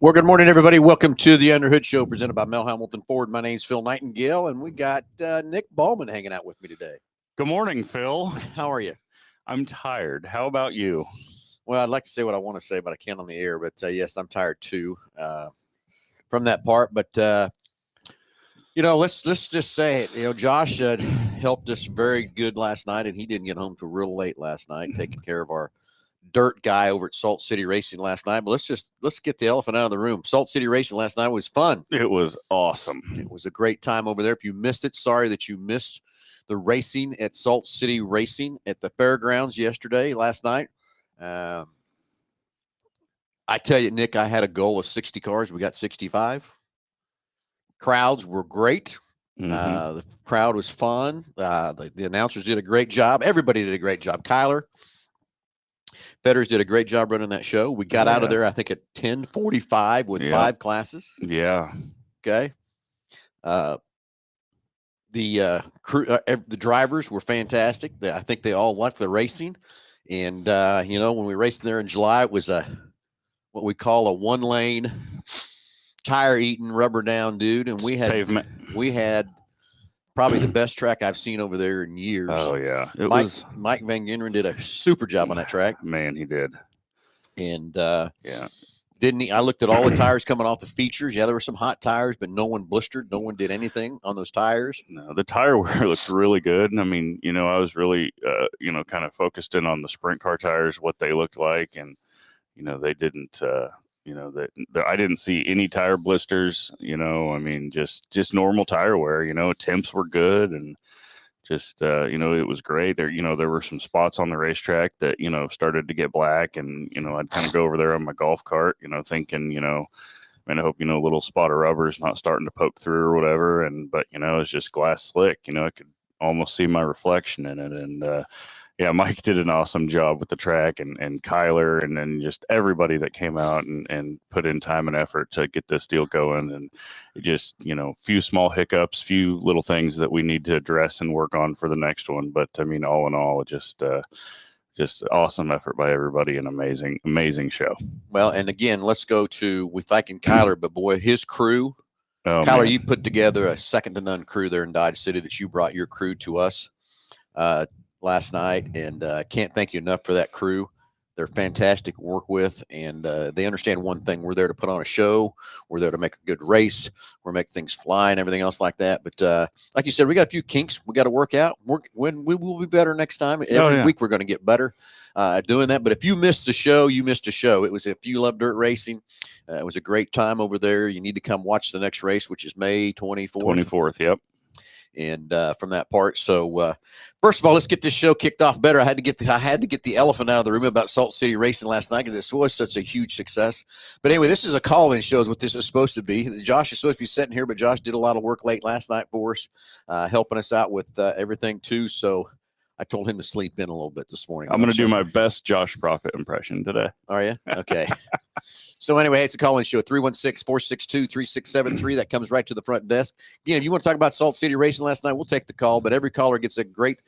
Well, good morning, everybody. Welcome to the Underhood Show presented by Mel Hamilton Ford. My name's Phil Nightingale, and we got Nick Ballman hanging out with me today. Good morning, Phil. How are you? I'm tired. How about you? Well, I'd like to say what I want to say, but I can't on the air. But yes, I'm tired too from that part. But let's just say it. Josh helped us very good last night, and he didn't get home till real late last night, taking care of our dirt guy over at Salt City Racing last night. But let's get the elephant out of the room. Salt City Racing last night was fun. It was awesome. It was a great time over there. If you missed it, sorry that you missed the racing at Salt City Racing at the fairgrounds last night. I tell you, Nick, I had a goal of 60 cars. We got 65. Crowds were great. The crowd was fun. The announcers did a great job. Everybody did a great job. Kyler Fetters did a great job running that show. We got out of there, I think, at 10:45 with 5 classes. Yeah. Okay. The crew, the drivers were fantastic. I think they all liked the racing. And, when we raced there in July, it was what we call a one-lane, tire-eating, rubber-down dude. And we had pavement. We had probably the best track I've seen over there in years. Oh, yeah. Mike Van Genderen did a super job on that track. Man, he did. And, didn't he? I looked at all the tires coming off the features. Yeah, there were some hot tires, but no one blistered. No one did anything on those tires. No, the tire wear looked really good. I mean, I was really, kind of focused in on the sprint car tires, what they looked like. And, they didn't, I didn't see any tire blisters, I mean, just normal tire wear, temps were good. And just, it was great there. There were some spots on the racetrack that, started to get black, and, I'd kind of go over there on my golf cart, thinking, I hope, a little spot of rubber is not starting to poke through or whatever. But, it's just glass slick, I could almost see my reflection in it. And, Mike did an awesome job with the track, and Kyler, and then just everybody that came out and put in time and effort to get this deal going. And it just, few small hiccups, few little things that we need to address and work on for the next one. But I mean, all in all, just awesome effort by everybody, and amazing show. Well, and again, let's go to, we thanking Kyler, but boy, his crew. Oh, Kyler, man, you put together a second to none crew there in Dodge City that you brought your crew to us last night, and can't thank you enough for that crew. They're fantastic to work with, and they understand one thing: we're there to put on a show, we're there to make a good race, we're making things fly and everything else like that. But like you said, we got a few kinks we got to work out. When we will be better next time. Every week we're going to get better doing that. But if you missed the show, you missed a show. It was, if you love dirt racing, it was a great time over there. You need to come watch the next race, which is May 24th. 24th, yep. And from that part. So first of all, let's get this show kicked off better. I had to get the elephant out of the room about Salt City Racing last night, because this was such a huge success. But anyway, this is a call-in show is what this is supposed to be. Josh is supposed to be sitting here, but Josh did a lot of work late last night for us, helping us out with everything too. So I told him to sleep in a little bit this morning. I'm going to do my best Josh Profit impression today. Are you? Okay. So anyway, it's a call-in show, 316-462-3673. That comes right to the front desk. Again, if you want to talk about Salt City Racing last night, we'll take the call, but every caller gets a great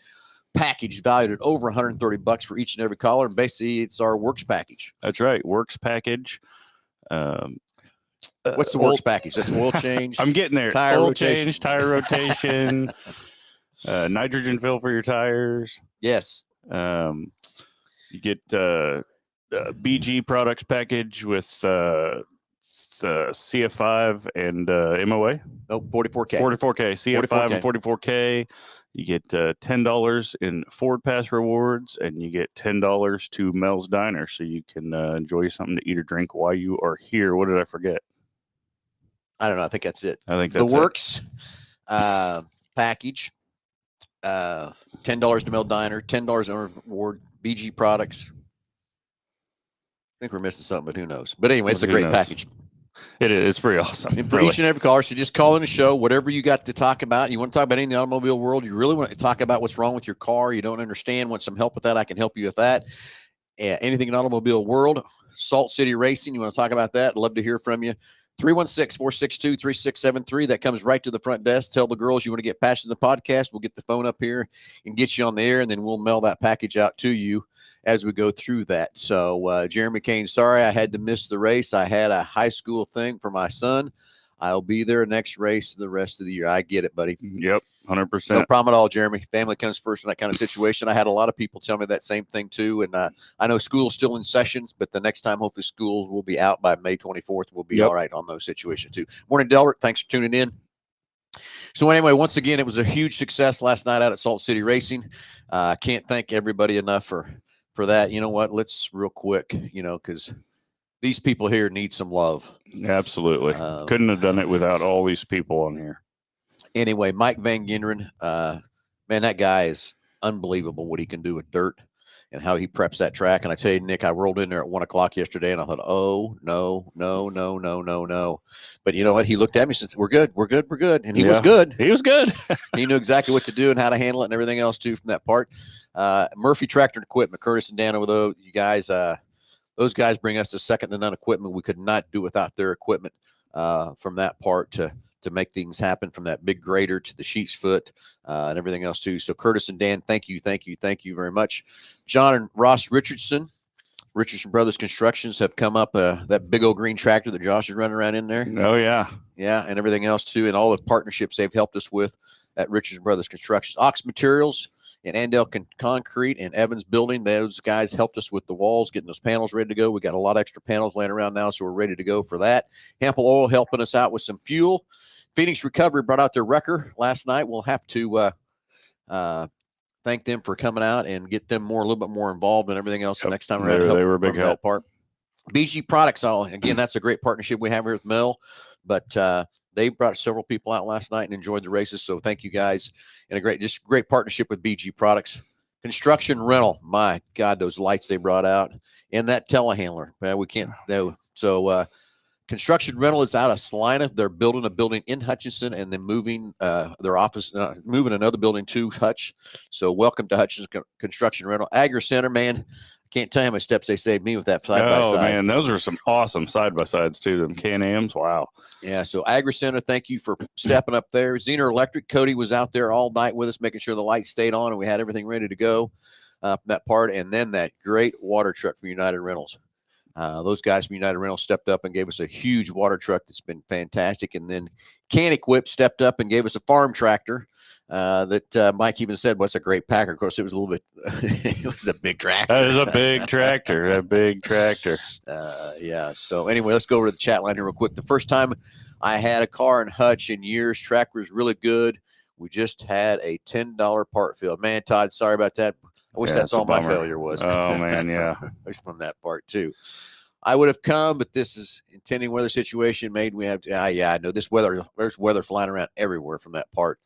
package valued at over $130 for each and every caller. And basically, it's our Works package. That's right, Works package. What's the Works package? That's oil change. I'm getting there. Tire oil rotation. change, tire rotation, nitrogen fill for your tires. Yes. You get BG products package with CF5 and MOA. Oh, 44K. 44K. CF5 and 44K. You get $10 in Ford Pass rewards, and you get $10 to Mel's Diner, so you can enjoy something to eat or drink while you are here. What did I forget? I don't know. I think that's it. I think that's the Works package. $10 to Mel Diner, $10 on reward, BG products. I think we're missing something, but who knows? But anyway, it's a great package. It is. It's pretty awesome. And for each and every caller, so just call in the show, whatever you got to talk about. You want to talk about anything in the automobile world, you really want to talk about what's wrong with your car, you don't understand, want some help with that, I can help you with that. Anything in the automobile world, Salt City Racing, you want to talk about that, I'd love to hear from you. 316-462-3673. That comes right to the front desk. Tell the girls you want to get passed in the podcast. We'll get the phone up here and get you on the air, and then we'll mail that package out to you as we go through that. So, Jeremy Kane, sorry I had to miss the race. I had a high school thing for my son. I'll be there next race the rest of the year. I get it, buddy. Yep, 100%. No problem at all, Jeremy. Family comes first in that kind of situation. I had a lot of people tell me that same thing too. And I know school's still in session, but the next time, hopefully, schools will be out by May 24th. We'll be all right on those situations too. Morning, Delbert. Thanks for tuning in. So anyway, once again, it was a huge success last night out at Salt City Racing. Can't thank everybody enough for that. You know what? Let's real quick, because these people here need some love. Absolutely. Couldn't have done it without all these people on here. Anyway, Mike Van Genderen, man, that guy is unbelievable what he can do with dirt and how he preps that track. And I tell you, Nick, I rolled in there at 1 o'clock yesterday and I thought, oh, no. But you know what? He looked at me and said, we're good. And he was good. He was good. He knew exactly what to do and how to handle it and everything else too from that part. Murphy Tractor and Equipment, Curtis and Dan over there, you guys, those guys bring us the second to none equipment. We could not do without their equipment from that part to make things happen, from that big grader to the sheep's foot and everything else too. So Curtis and Dan, thank you very much. John and Ross Richardson Brothers Constructions have come up, that big old green tractor that Josh is running around in there. Oh, yeah. Yeah, and everything else too, and all the partnerships they've helped us with at Richardson Brothers Constructions. Ox Materials and Andale Concrete and Evans Building, those guys helped us with the walls, getting those panels ready to go. We got a lot of extra panels laying around now, so we're ready to go for that. Hempel Oil helping us out with some fuel. Phoenix Recovery brought out their wrecker last night. We'll have to thank them for coming out and get them a little bit more involved and everything else. Next time around, they were a big help. That part. BG Products, again, that's a great partnership we have here with Mel, but they brought several people out last night and enjoyed the races. So thank you guys. And a great partnership with BG Products. Construction Rental, my God, those lights they brought out, and that telehandler. Man, we can't. So Construction Rental is out of Salina. They're building a building in Hutchinson and then moving their office, moving another building to Hutch. So welcome to Hutchinson Construction Rental. Agri Center, man. Can't tell you how many steps they saved me with that side by side. Oh, man, those are some awesome side-by-sides, too, them Can-Ams. Wow. Yeah, so Agri Center, thank you for stepping up there. Zener Electric, Cody was out there all night with us, making sure the lights stayed on and we had everything ready to go from that part. And then that great water truck for United Rentals. Those guys from United Rentals stepped up and gave us a huge water truck that's been fantastic. And then Can Equip stepped up and gave us a farm tractor that Mike even said, what's a great packer. Of course, it was a little bit, it was a big tractor. That is a big tractor, a big tractor. Yeah. So anyway, let's go over to the chat line here real quick. The first time I had a car in Hutch in years, tractor was really good. We just had a $10 part field. Man, Todd, sorry about that. I wish that's all my failure was. Oh, man, yeah. From that part, too. I would have come, but this is intending weather situation made we have to. I know this weather. There's weather flying around everywhere from that part.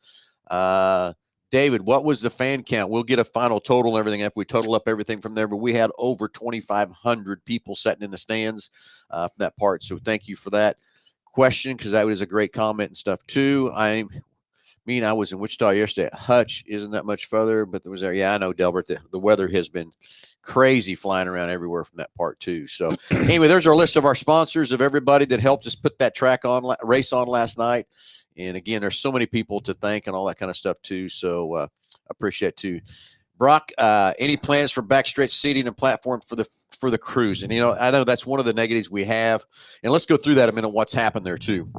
David, what was the fan count? We'll get a final total and everything after we total up everything from there. But we had over 2,500 people sitting in the stands from that part. So thank you for that question, because that was a great comment and stuff, too. I was in Wichita yesterday. Hutch isn't that much further, but there was there. Yeah, I know, Delbert. The weather has been crazy flying around everywhere from that part too. So anyway, there's our list of our sponsors, of everybody that helped us put that race on last night. And again, there's so many people to thank and all that kind of stuff too. So appreciate it too. Brock, any plans for backstretch seating and platform for the cruise? And I know that's one of the negatives we have. And let's go through that a minute. What's happened there too?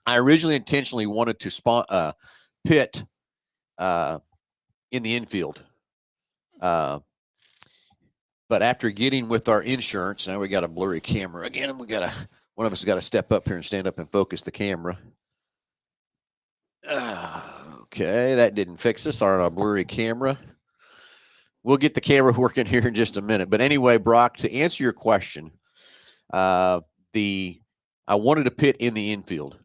I originally intentionally wanted to pit in the infield. But after getting with our insurance, now we got a blurry camera again, and one of us got to step up here and stand up and focus the camera. Okay, that didn't fix us on our blurry camera. We'll get the camera working here in just a minute. But anyway, Brock, to answer your question, I wanted to pit in the infield.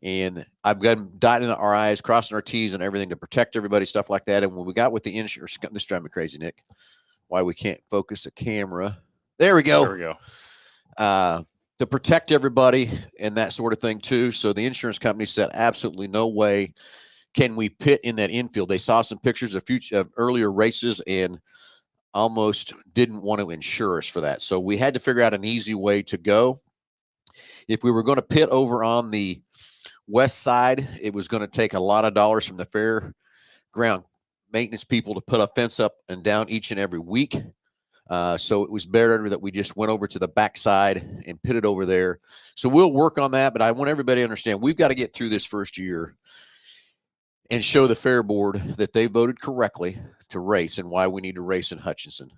And I've got dotting our I's, crossing our T's and everything to protect everybody, stuff like that. And when we got with the insurance, this drives me crazy, Nick. Why we can't focus the camera. There we go. There we go. To protect everybody and that sort of thing too. So the insurance company said absolutely no way can we pit in that infield. They saw some pictures of earlier races and almost didn't want to insure us for that. So we had to figure out an easy way to go. If we were going to pit over on the west side, it was going to take a lot of dollars from the fairground maintenance people to put a fence up and down each and every week. So it was better that we just went over to the backside and pitted over there. So we'll work on that, but I want everybody to understand we've got to get through this first year and show the fair board that they voted correctly to race and why we need to race in Hutchinson.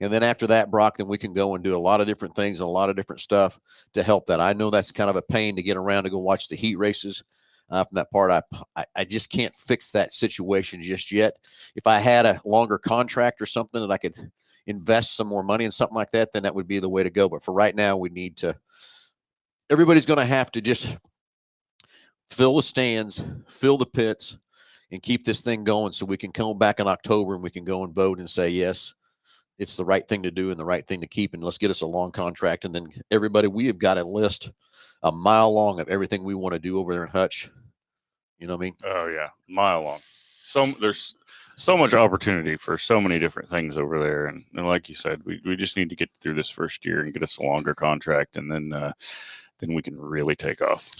And then after that, Brock, then we can go and do a lot of different things and a lot of different stuff to help that. I know that's kind of a pain to get around to go watch the heat races. From that part, I just can't fix that situation just yet. If I had a longer contract or something that I could invest some more money in something like that, then that would be the way to go. But for right now, we need to, everybody's going to have to just fill the stands, fill the pits, and keep this thing going so we can come back in October and we can go and vote and say, yes, it's the right thing to do and the right thing to keep. And let's get us a long contract. And then everybody, we have got a list a mile long of everything we want to do over there in Hutch. You know what I mean? Oh yeah, mile long. There's so much opportunity for so many different things over there, and like you said, we just need to get through this first year and get us a longer contract, and then we can really take off.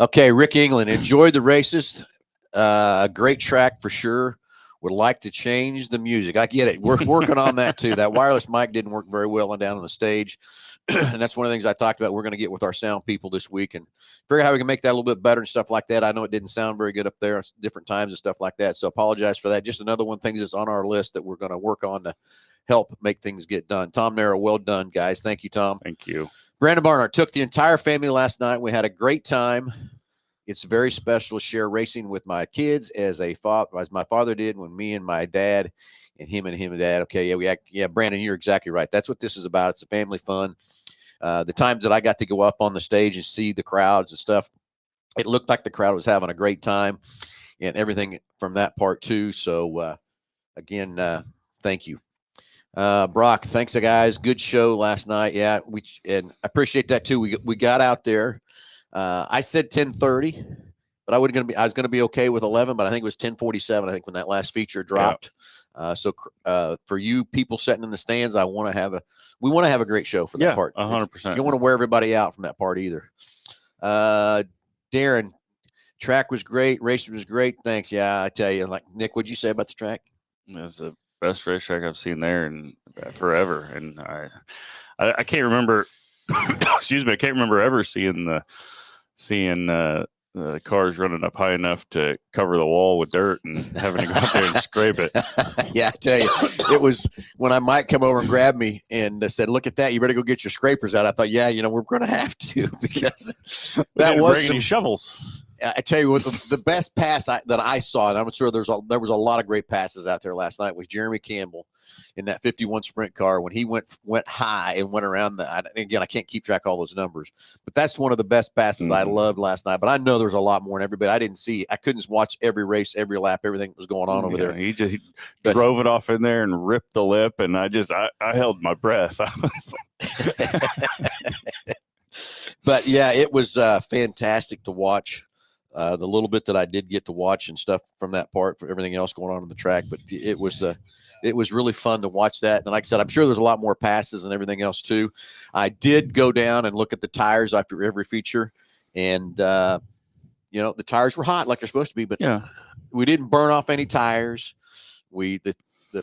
Okay, Rick England, enjoyed the races. A great track for sure. Would like to change the music. I get it. We're working on that too. That wireless mic didn't work very well down on the stage. And that's one of the things I talked about. We're going to get with our sound people this week and figure out how we can make that a little bit better and stuff like that. I know it didn't sound very good up there at different times and stuff like that. So apologize for that. Just another one thing that's on our list that we're going to work on to help make things get done. Tom Nara, well done, guys. Thank you, Tom. Thank you. Brandon Barnard took the entire family last night. We had a great time. It's very special to share racing with my kids as my father did when me and my dad and him and dad. Okay. Yeah. Brandon, you're exactly right. That's what this is about. It's a family fun. The times that I got to go up on the stage and see the crowds and stuff, it looked like the crowd was having a great time and everything from that part too. So, again, thank you. Brock, thanks guys. Good show last night. Yeah. And I appreciate that too. We got out there. I said 10:30, but I was going to be okay with 11, but I think it was 10:47. I think when that last feature dropped. Yeah. So for you people sitting in the stands, we want to have a great show for that part. 100%. You don't want to wear everybody out from that part either. Darren, track was great. Racing was great. Thanks. Yeah, I tell you, like Nick, what'd you say about the track? It's the best racetrack I've seen there in forever. And I can't remember, excuse me. I can't remember ever seeing the cars running up high enough to cover the wall with dirt and having to go out there and scrape it. Yeah, I tell you, it was when I might come over and grab me and said, "Look at that! You better go get your scrapers out." I thought, yeah, we're going to have to because that was bring any shovels. I tell you what, the best pass that I saw, and I'm sure there was a lot of great passes out there last night, was Jeremy Campbell in that 51 sprint car when he went high and went around again, I can't keep track of all those numbers, but that's one of the best passes I loved last night. But I know there's a lot more, and everybody I couldn't watch every race, every lap, everything that was going on over there. He drove it off in there and ripped the lip, and I held my breath. But yeah, it was fantastic to watch. The little bit that I did get to watch and stuff from that part for everything else going on the track, but it was really fun to watch that. And like I said, I'm sure there's a lot more passes and everything else too. I did go down and look at the tires after every feature, and the tires were hot like they're supposed to be, but yeah, we didn't burn off any tires.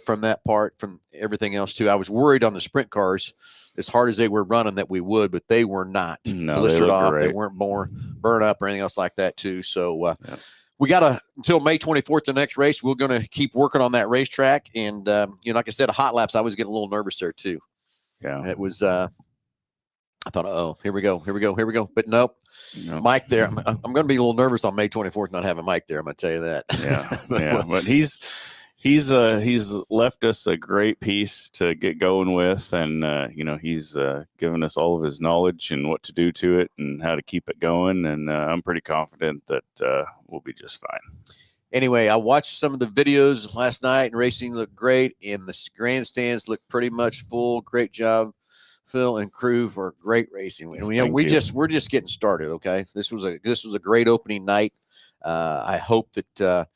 From that part, from everything else too. I was worried on the sprint cars, as hard as they were running, that we would, but they were not blistered off. Great. They weren't more burn up or anything else like that too. So we got until May 24th, the next race. We're going to keep working on that racetrack. And, like I said, hot laps, I was getting a little nervous there too. Yeah. It was, I thought, oh, here we go. But nope. Mike there. I'm going to be a little nervous on May 24th not having Mike there. I'm going to tell you that. Yeah. But he's left us a great piece to get going with, and he's given us all of his knowledge and what to do to it and how to keep it going, and I'm pretty confident that we'll be just fine. Anyway, I watched some of the videos last night, and racing looked great, and the grandstands looked pretty much full. Great job, Phil and crew, for great racing. And we're just getting started. Okay, this was a great opening night. I hope that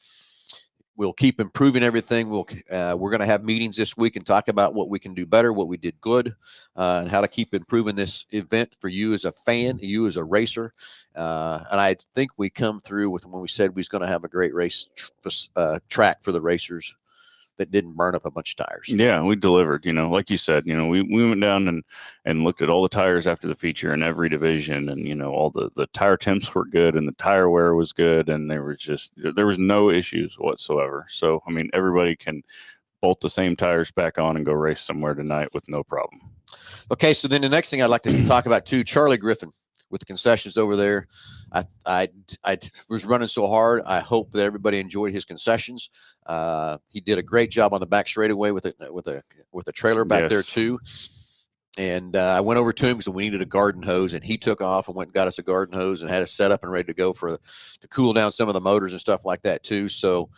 we'll keep improving everything. We're going to have meetings this week and talk about what we can do better, what we did good, and how to keep improving this event for you as a fan, you as a racer. And I think we come through with when we said we was going to have a great race track for the racers that didn't burn up a bunch of tires. Yeah, we delivered, like you said, we went down and looked at all the tires after the feature in every division, and, all the tire temps were good and the tire wear was good. And there was no issues whatsoever. So, I mean, everybody can bolt the same tires back on and go race somewhere tonight with no problem. Okay. So then the next thing I'd like to talk about too, Charlie Griffin with the concessions over there. I was running so hard. I hope that everybody enjoyed his concessions. He did a great job on the back straightaway with a trailer back there too. And I went over to him because we needed a garden hose, and he took off and went and got us a garden hose and had us set up and ready to go to cool down some of the motors and stuff like that too. So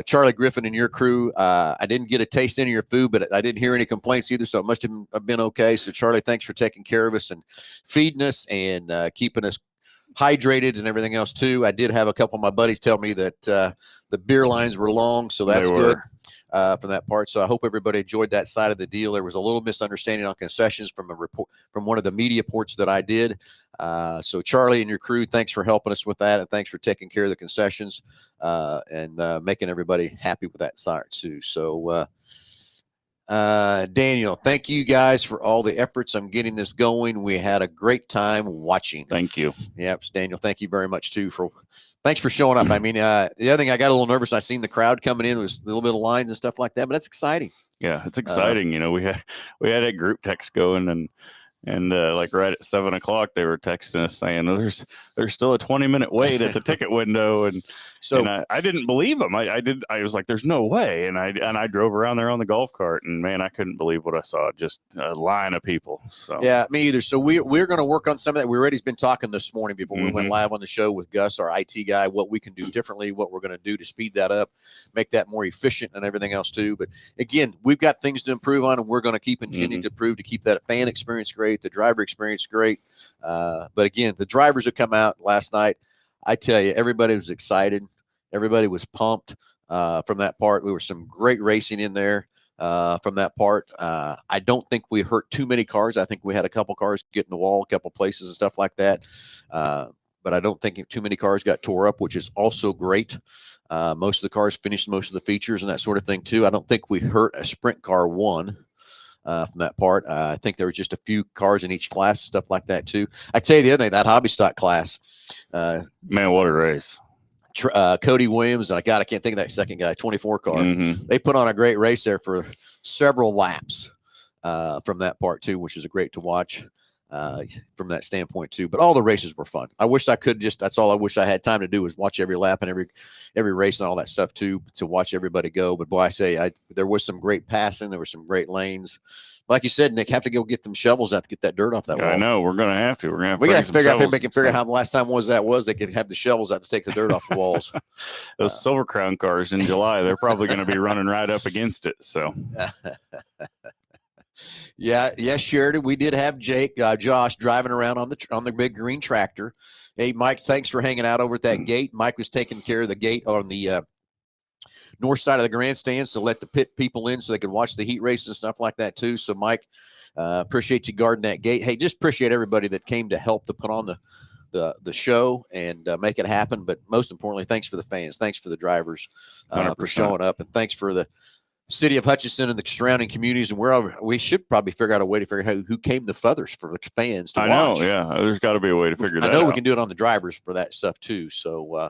Charlie Griffin and your crew, I didn't get a taste of any of your food, but I didn't hear any complaints either, so it must have been okay. So Charlie, thanks for taking care of us and feeding us and keeping us hydrated and everything else too. I did have a couple of my buddies tell me that the beer lines were long, so that's good from that part. So I hope everybody enjoyed that side of the deal. There was a little misunderstanding on concessions from a report from one of the media ports that I did. So Charlie and your crew, thanks for helping us with that, and thanks for taking care of the concessions and making everybody happy with that side too. So Daniel, thank you guys for all the efforts on getting this going. We had a great time watching. Thank you. Yep, Daniel, thank you very much too thanks for showing up. I mean, the other thing, I got a little nervous. I seen the crowd coming in, was a little bit of lines and stuff like that, but that's exciting. Yeah, it's exciting. We had a group text going, and like right at 7 o'clock, they were texting us saying, oh, there's still a 20-minute wait at the ticket window. And so I didn't believe them. I was like, there's no way. And I drove around there on the golf cart, and man, I couldn't believe what I saw. Just a line of people. So yeah, me either. So we're going to work on some of that. We already been talking this morning before we went live on the show with Gus, our IT guy, what we can do differently, what we're going to do to speed that up, make that more efficient and everything else too. But again, we've got things to improve on, and we're going to keep continuing to improve to keep that fan experience great, the driver experience great. But again, the drivers that come out last night, I tell you, everybody was excited. Everybody was pumped from that part. We were some great racing in there from that part. I don't think we hurt too many cars. I think we had a couple cars get in the wall, a couple places and stuff like that. But I don't think too many cars got tore up, which is also great. Most of the cars finished most of the features and that sort of thing too. I don't think we hurt a sprint car one. From that part. I think there were just a few cars in each class and stuff like that too. I tell you the other thing, that hobby stock class. Man, what a race. Cody Williams, and I can't think of that second guy, 24 car. They put on a great race there for several laps from that part too, which is great to watch from that standpoint too. But all the races were fun. I wish I could that's all I wish I had time to do was watch every lap and every race and all that stuff too, to watch everybody go. But boy, I say there was some great passing. There were some great lanes. Like you said, Nick, have to go get them shovels out to get that dirt off that wall. I know we're gonna have to. We're gonna have to figure out if they can figure out how the last time was they could have the shovels out to take the dirt off the walls. Those Silver Crown cars in July, they're probably going to be running right up against it. So. Yes, Sheridan. We did have Josh driving around on the big green tractor. Hey, Mike, thanks for hanging out over at that gate. Mike was taking care of the gate on the north side of the grandstands to let the pit people in so they could watch the heat races and stuff like that too. So, Mike, appreciate you guarding that gate. Hey, just appreciate everybody that came to help to put on the show and make it happen. But most importantly, thanks for the fans. Thanks for the drivers for showing up, and thanks for the city of Hutchinson and the surrounding communities, and we should probably figure out a way to figure out who came the feathers for the fans to watch. I know, yeah. There's got to be a way to figure that out. I know we can do it on the drivers for that stuff too. So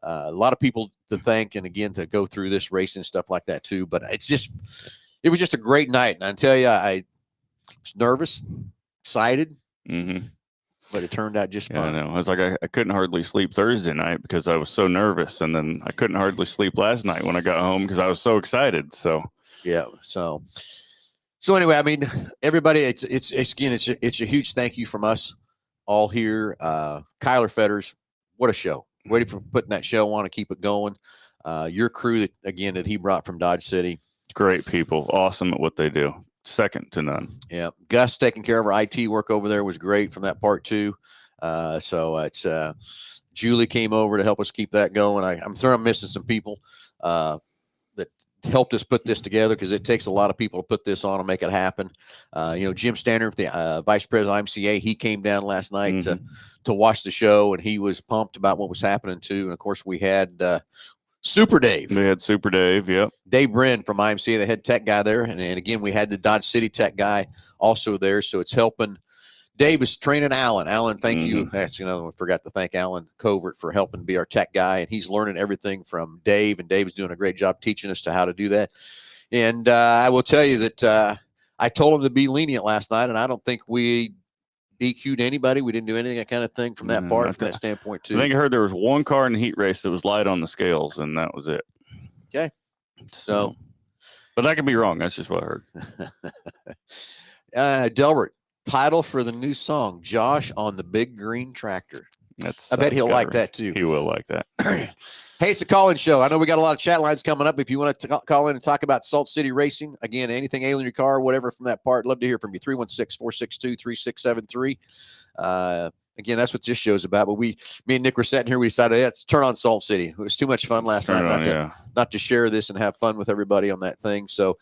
a lot of people to thank, and again to go through this race and stuff like that too. But it was just a great night, and I tell you, I was nervous, excited. But it turned out just fine. I know. I was like, I couldn't hardly sleep Thursday night because I was so nervous. And then I couldn't hardly sleep last night when I got home because I was so excited. So, yeah. So anyway, I mean, everybody, it's a huge thank you from us all here. Kyler Fetters, what a show. Waiting for putting that show on and keep it going. Your crew that he brought from Dodge City. Great people. Awesome at what they do. Second to none. Yeah. Gus taking care of our IT work over there was great from that part too. So it's Julie came over to help us keep that going. I'm sure I'm missing some people. helped us put this together, because it takes a lot of people to put this on and make it happen. Jim Standard, the vice president of IMCA, he came down last night to watch the show, and he was pumped about what was happening too. And of course, we had Super Dave. We had Super Dave, yep. Dave Brin from IMCA, the head tech guy there. And again, we had the Dodge City tech guy also there. So it's helping. Dave is training Alan. Alan, thank you. That's another one. Forgot to thank Alan Covert for helping be our tech guy. And he's learning everything from Dave. And Dave is doing a great job teaching us to how to do that. And I will tell you that I told him to be lenient last night. And I don't think we DQ'd anybody. We didn't do anything, that kind of thing from that part, from that standpoint too. I think I heard there was one car in the heat race that was light on the scales, and that was it. Okay. So, but I could be wrong. That's just what I heard. Delbert, title for the new song, Josh on the Big Green Tractor. I bet he'll like that too. He will like that. Hey, it's a call-in show. I know we got a lot of chat lines coming up. If you want to call in and talk about Salt City Racing, again, anything ailing your car, whatever from that part, love to hear from you. 316-462-3673. Again, that's what this show's about. But me and Nick were sitting here. We decided, let's turn on Salt City. It was too much fun last night not to share this and have fun with everybody on that thing. So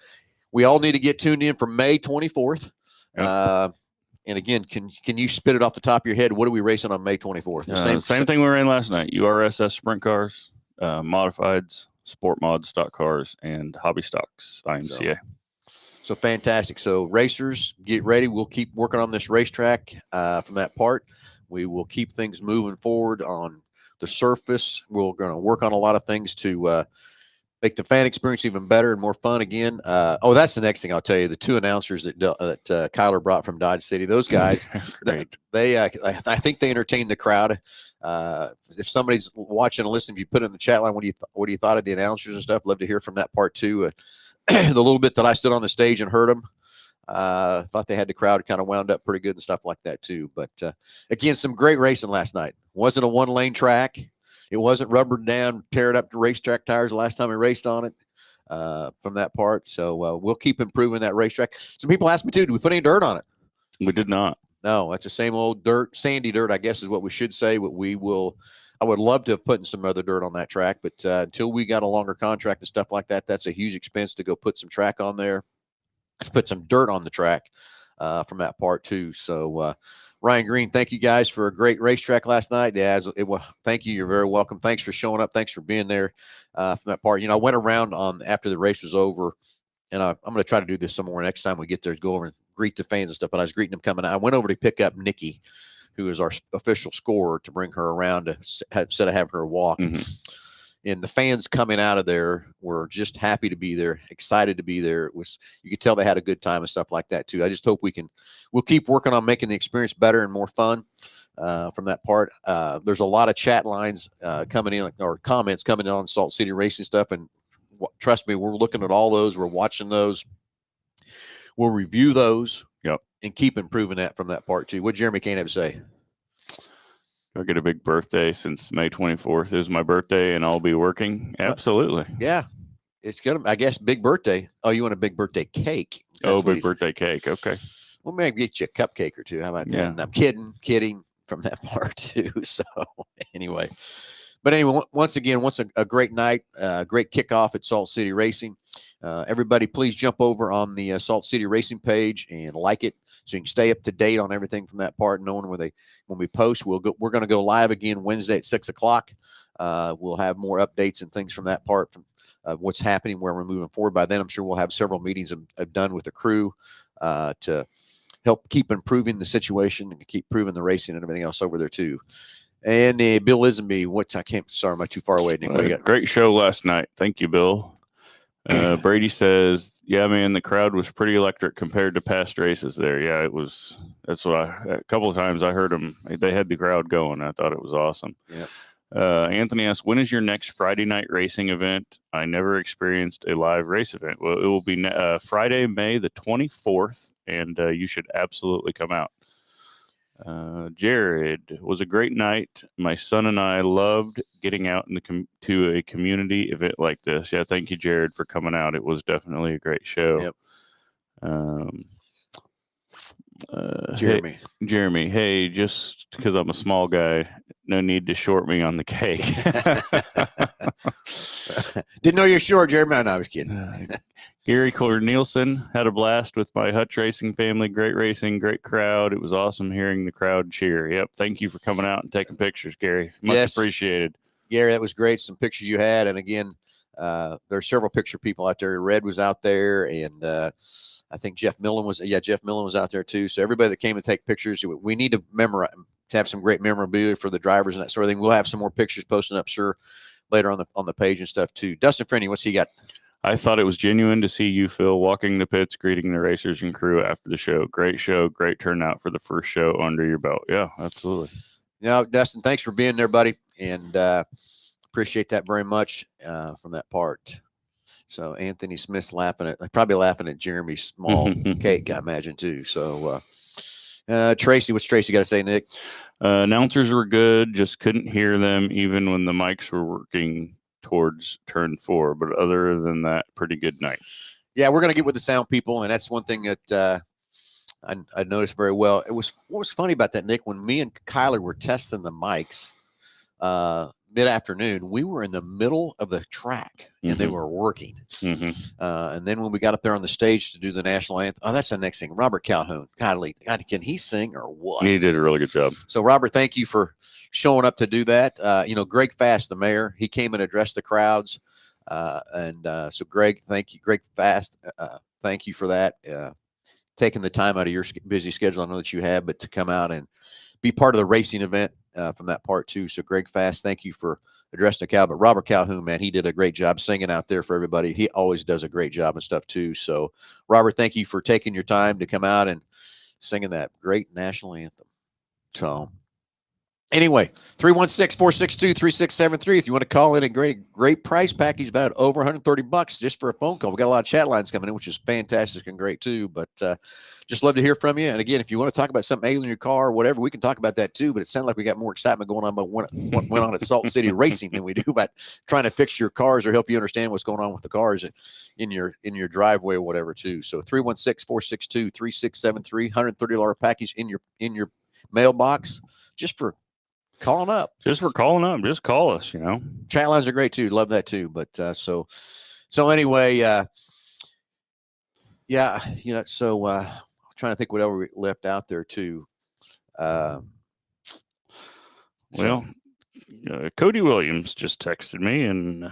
we all need to get tuned in for May 24th. Yep. And again, can you spit it off the top of your head? What are we racing on May 24th? Same thing we were in last night. URSS sprint cars, modifieds, sport mods, stock cars, and hobby stocks, IMCA. So fantastic. So racers, get ready. We'll keep working on this racetrack from that part. We will keep things moving forward on the surface. We're going to work on a lot of things to make the fan experience even better and more fun again. That's the next thing I'll tell you. The two announcers that Kyler brought from Dodge City, those guys, they I think they entertained the crowd. If somebody's watching and listening, if you put it in the chat line, what do you thought of the announcers and stuff? Love to hear from that part too. The little bit that I stood on the stage and heard them, thought they had the crowd kind of wound up pretty good and stuff like that too. But again, some great racing last night. Wasn't a one-lane track. It wasn't rubbered down, tearing up the racetrack tires the last time we raced on it from that part. So we'll keep improving that racetrack. Some people asked me too, do we put any dirt on it? We did not. No, that's the same old dirt, sandy dirt, I guess is what we should say. But I would love to have put some other dirt on that track. But until we got a longer contract and stuff like that, that's a huge expense to go put some track on there, put some dirt on the track from that part too. So Ryan Green, thank you guys for a great racetrack last night. Thank you. You're very welcome. Thanks for showing up. Thanks for being there from that part. I went around after the race was over, and I'm going to try to do this some more next time we get there, go over and greet the fans and stuff. But I was greeting them coming out. I went over to pick up Nikki, who is our official scorer, to bring her around instead of having her walk. And the fans coming out of there were just happy to be there, excited to be there. You could tell they had a good time and stuff like that too. I just hope we'll keep working on making the experience better and more fun from that part. There's a lot of chat lines coming in, or comments coming in on Salt City Racing stuff. And trust me, we're looking at all those. We're watching those. We'll review those. Yep. And keep improving that from that part too. What Jeremy Kane have to say? I get a big birthday since May 24th is my birthday, and I'll be working. Absolutely. Yeah. It's gonna, I guess, big birthday. Oh, you want a big birthday cake? Big birthday cake. Okay. Well, maybe get you a cupcake or two. How about that? Yeah. And I'm kidding from that part too. So anyway, once again, a great night, great kickoff at Salt City Racing. Everybody, please jump over on the Salt City Racing page and like it, so you can stay up to date on everything from that part. Knowing when we post, we're going to go live again Wednesday at 6:00. We'll have more updates and things from that part, from what's happening, where we're moving forward. By then, I'm sure we'll have several meetings I've done with the crew to help keep improving the situation and keep improving the racing and everything else over there too. And Bill Lisenby, sorry, am I too far away? Great show last night. Thank you, Bill. Brady says, yeah, man, the crowd was pretty electric compared to past races there. Yeah, it was. That's what a couple of times I heard them. They had the crowd going. I thought it was awesome. Yeah. Anthony asks, when is your next Friday night racing event? I never experienced a live race event. Well, it will be Friday, May the 24th, and you should absolutely come out. Jared, was a great night. My son and I loved getting out to a community event like this. Yeah, thank you, Jared, for coming out. It was definitely a great show. Yep. Jeremy, hey, just because I'm a small guy, No need to short me on the cake. Didn't know you're short, Jeremy. No, I was kidding. Gary Cornelison, had a blast with my Hutch Racing family. Great racing, great crowd. It was awesome hearing the crowd cheer. Yep. Thank you for coming out and taking pictures, Gary. Much appreciated. Gary, that was great. Some pictures you had. And again, there's several picture people out there. Red was out there, and I think Jeff Millen was out there too. So everybody that came to take pictures, we need to memorize, to have some great memorabilia for the drivers and that sort of thing. We'll have some more pictures posting up, sure, later on the page and stuff too. Dustin Friendly, what's he got? I thought it was genuine to see you, Phil, walking the pits, greeting the racers and crew after the show. Great show, great turnout for the first show under your belt. Yeah, absolutely. No, Dustin, thanks for being there, buddy, and appreciate that very much from that part. So Anthony Smith's probably laughing at Jeremy's small cake, I imagine too. So Tracy, what's Tracy got to say, Nick? Announcers were good, just couldn't hear them even when the mics were working towards turn 4. But other than that, pretty good night. Yeah, we're going to get with the sound people, and that's one thing that I noticed very well. What was funny about that, Nick, when me and Kyler were testing the mics mid-afternoon, we were in the middle of the track, and they were working. And then when we got up there on the stage to do the national anthem, that's the next thing. Robert Calhoun, God, can he sing or what? He did a really good job. So, Robert, thank you for showing up to do that. Greg Fast, the mayor, he came and addressed the crowds. So, Greg, thank you. Greg Fast, thank you for that. Taking the time out of your busy schedule, I know that you have, but to come out and be part of the racing event from that part too. So Greg Fast, thank you for addressing the crowd. But Robert Calhoun, man, he did a great job singing out there for everybody. He always does a great job and stuff too. So Robert, thank you for taking your time to come out and singing that great national anthem. So anyway, 316-462-3673. If you want to call in a great price package, about over $130 just for a phone call. We got a lot of chat lines coming in, which is fantastic and great too. But just love to hear from you. And again, if you want to talk about something ailing your car or whatever, we can talk about that too. But it sounds like we got more excitement going on about what went on at Salt City Racing than we do about trying to fix your cars or help you understand what's going on with the cars in your driveway or whatever too. So 316-462-3673, $130 package in your mailbox just for calling up. Just call us, Chat lines are great too. Love that too. But so anyway, trying to think whatever we left out there too. Cody Williams just texted me and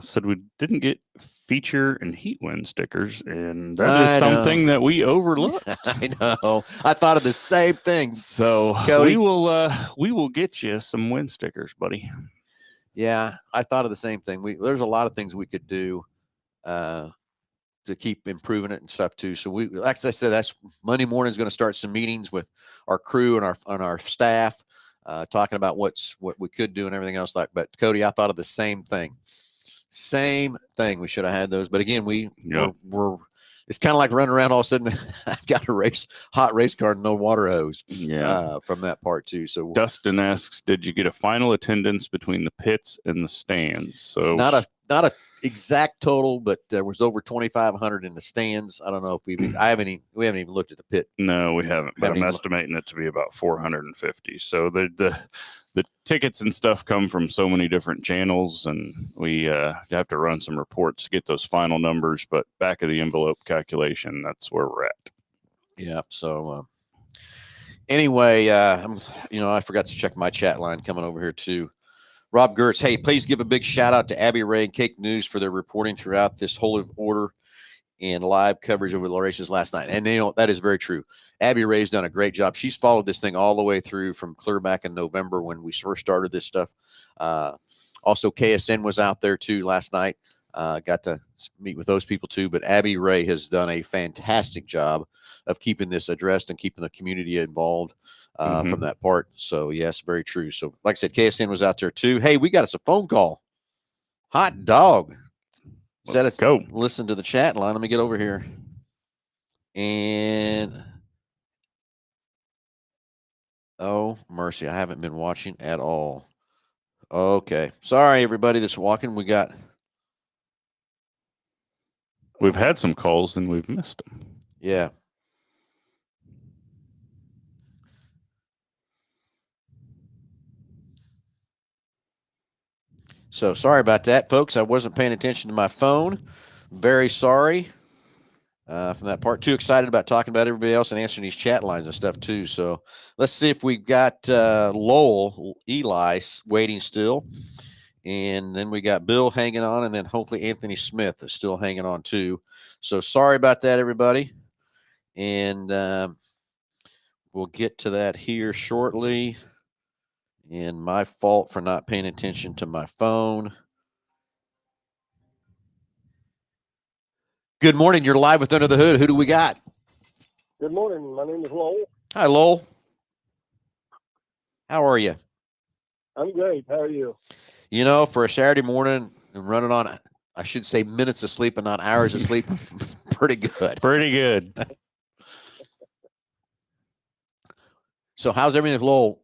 said we didn't get feature and heat win stickers, and that is something that we overlooked. I know. I thought of the same thing. So Cody, we will get you some win stickers, buddy. Yeah, I thought of the same thing. There's a lot of things we could do to keep improving it and stuff too. So like I said, that's Monday morning is going to start some meetings with our crew and our staff, talking about what we could do and everything else. But Cody, I thought of the same thing. We should have had those, but again, we're it's kind of like running around all of a sudden. I've got a hot race car and no water hose. From that part too. So Dustin asks, did you get a final attendance between the pits and the stands? So not a exact total, but there was over 2,500 in the stands. I don't know if we haven't even looked at the pit. No, we haven't. But I'm estimating it to be about 450. So the tickets and stuff come from so many different channels, and we have to run some reports to get those final numbers. But back of the envelope calculation, that's where we're at. Yeah. So anyway, I forgot to check my chat line coming over here too. Rob Gertz, hey, please give a big shout out to Abby Ray and Cake News for their reporting throughout this whole order and live coverage over the races last night. And that is very true. Abby Ray's done a great job. She's followed this thing all the way through from clear back in November when we first started this stuff. Also, KSN was out there too last night. Got to meet with those people too. But Abby Ray has done a fantastic job of keeping this addressed and keeping the community involved from that part. So, yes, very true. So, like I said, KSN was out there too. Hey, we got us a phone call. Hot dog. Let's go. Listen to the chat line. Let me get over here. And, oh, mercy. I haven't been watching at all. Okay. Sorry, everybody that's walking. We've had some calls and we've missed them. Yeah. So sorry about that, folks. I wasn't paying attention to my phone. Very sorry from that part. Too excited about talking about everybody else and answering these chat lines and stuff too. So let's see if we've got Lowell Eli waiting still. And then we got Bill hanging on, and then hopefully Anthony Smith is still hanging on too. So sorry about that, everybody. And we'll get to that here shortly. And my fault for not paying attention to my phone. Good morning. You're live with Under the Hood. Who do we got? Good morning. My name is Lowell. Hi, Lowell. How are you? I'm great. How are you? You know, for a Saturday morning and running on, I should say minutes of sleep and not hours of sleep, pretty good. Pretty good. So how's everything with Lowell?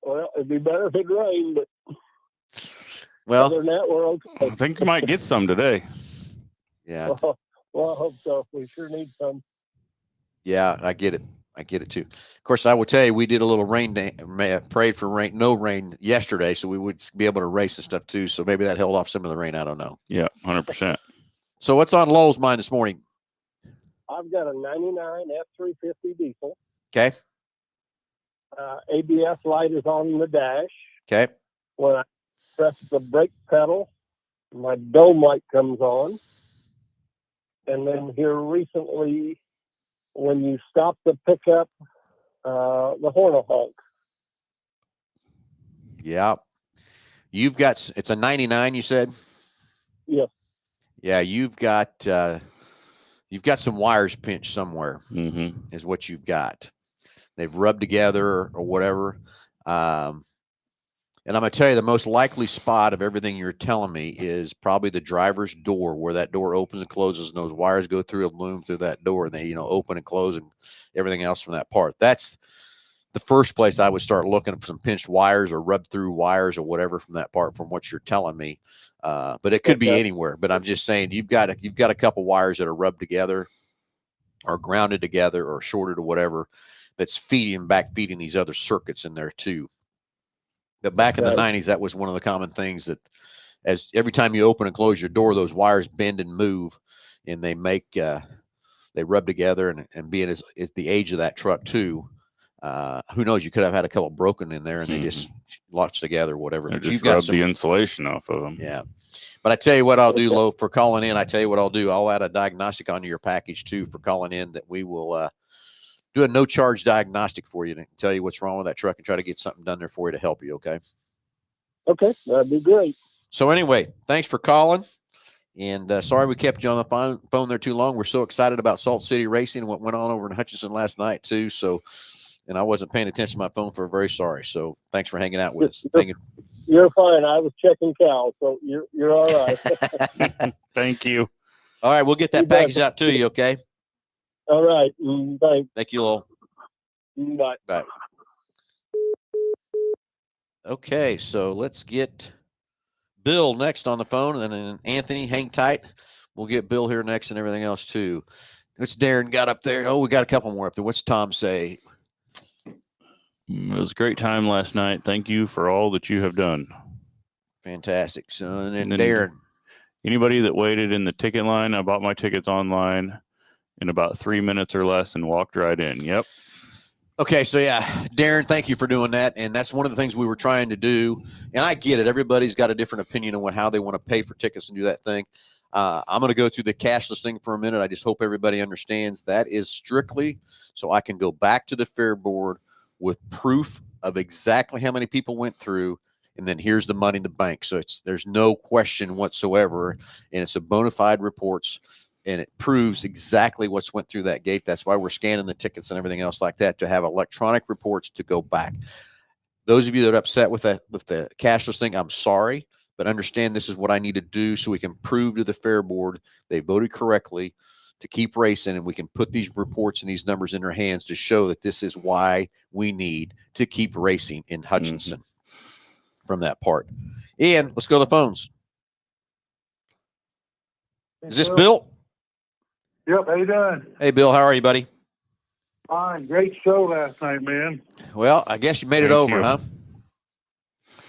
Well, it'd be better if it rained, but well, other than that, we're okay. I think you might get some today. Yeah. Well, I hope so. We sure need some. Yeah, I get it. I get it too. Of course, I will tell you, we did a little rain day, prayed for rain, no rain yesterday, so we would be able to race and stuff too. So maybe that held off some of the rain. I don't know. Yeah, 100%. So what's on Lowell's mind this morning? I've got a 99 F350 diesel. Okay. ABS light is on the dash. Okay. When I press the brake pedal, my dome light comes on. And then here recently, when you stop the pickup, the horn will honk. Yeah. You've got, it's a 99, you said? Yes. Yeah, you've got some wires pinched somewhere, is what you've got. They've rubbed together or whatever. And I'm going to tell you, the most likely spot of everything you're telling me is probably the driver's door, where that door opens and closes and those wires go through a loom through that door, and they, open and close and everything else from that part. That's the first place I would start looking for some pinched wires or rubbed through wires or whatever from that part, from what you're telling me. But it could be anywhere. But I'm just saying, you've got a couple wires that are rubbed together or grounded together or shorted or whatever, that's feeding these other circuits in there too. But back in the 90s, that was one of the common things, that as every time you open and close your door, those wires bend and move, and they make they rub together. And being as the age of that truck too, who knows? You could have had a couple broken in there, and they just latched together, or whatever. But you've got the insulation off of them. Yeah. But I tell you what I'll do, Lo, for calling in. I tell you what I'll do. I'll add a diagnostic onto your package too for calling in, that we will do a no-charge diagnostic for you to tell you what's wrong with that truck and try to get something done there for you to help you, okay? Okay, that'd be great. So anyway, thanks for calling. And sorry we kept you on the phone there too long. We're so excited about Salt City Racing and what went on over in Hutchinson last night too. So, and I wasn't paying attention to my phone, for very sorry. So thanks for hanging out with us. You're fine. I was checking cows, so you're all right. Thank you. All right, we'll get that package out to you, okay? All right. Thanks. Thank you, Lowell. Bye. Bye. Okay, so let's get Bill next on the phone, and then Anthony, hang tight. We'll get Bill here next and everything else too. What's Darren got up there? Oh, we got a couple more up there. What's Tom say? It was a great time last night. Thank you for all that you have done. Fantastic, son. And Darren. Anybody that waited in the ticket line, I bought my tickets online in about 3 minutes or less and walked right in. Yep. Okay, so yeah, Darren, thank you for doing that. And that's one of the things we were trying to do. And I get it. Everybody's got a different opinion on how they want to pay for tickets and do that thing. I'm going to go through the cashless thing for a minute. I just hope everybody understands that is strictly so I can go back to the fair board with proof of exactly how many people went through, and then here's the money in the bank. So there's no question whatsoever, and it's a bona fide reports, and it proves exactly what's went through that gate. That's why we're scanning the tickets and everything else like that, to have electronic reports to go back. Those of you that are upset with the cashless thing, I'm sorry, but understand this is what I need to do so we can prove to the fair board they voted correctly to keep racing, and we can put these reports and these numbers in their hands to show that this is why we need to keep racing in Hutchinson from that part. Ian, let's go to the phones. Is this Bill? Yep. How you doing? Hey, Bill. How are you, buddy? Fine. Great show last night, man. Well, I guess you made it over, huh?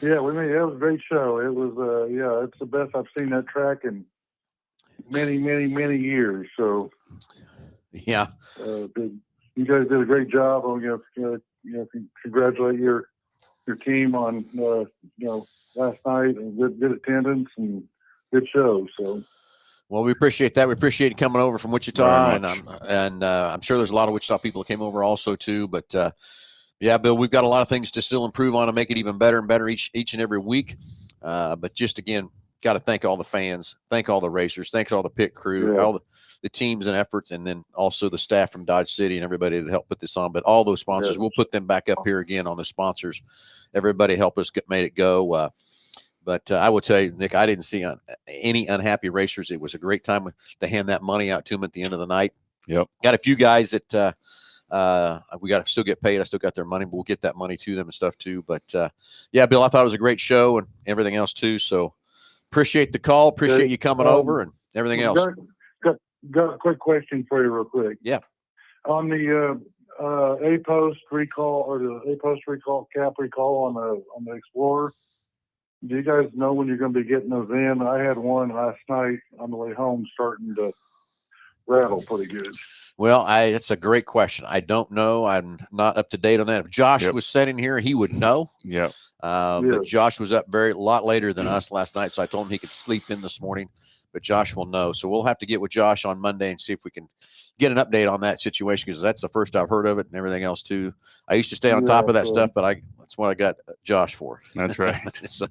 Yeah, we made it was a great show. It was yeah, it's the best I've seen that track in many, many, many years. So Yeah. you guys did a great job. Congratulate your team on last night and good attendance and good show. So. Well, we appreciate that. We appreciate you coming over from Wichita, and I'm sure there's a lot of Wichita people that came over also too. But yeah, Bill, we've got a lot of things to still improve on and make it even better and better each and every week. But just again, got to thank all the fans, thank all the racers, thanks all the pit crew, all the teams and efforts, and then also the staff from Dodge City and everybody that helped put this on. But all those sponsors, we'll put them back up here again on the sponsors. Everybody helped us made it go. But I will tell you, Nick, I didn't see any unhappy racers. It was a great time to hand that money out to them at the end of the night. Yep. Got a few guys that we got to still get paid. I still got their money, but we'll get that money to them and stuff too. But yeah, Bill, I thought it was a great show and everything else too. So appreciate the call. Appreciate you coming over and everything else. Got a quick question for you real quick. Yeah. On the A-Post recall or the A-Post recall, cap recall on the Explorer, do you guys know when you're going to be getting those in? I had one last night on the way home starting to rattle pretty good. Well, it's a great question. I don't know. I'm not up to date on that. If Josh was sitting here, he would know. Yeah. But Josh was up a lot later than us last night, so I told him he could sleep in this morning. But Josh will know. So we'll have to get with Josh on Monday and see if we can get an update on that situation, because that's the first I've heard of it and everything else too. I used to stay on top of that stuff, but that's what I got Josh for. That's right. So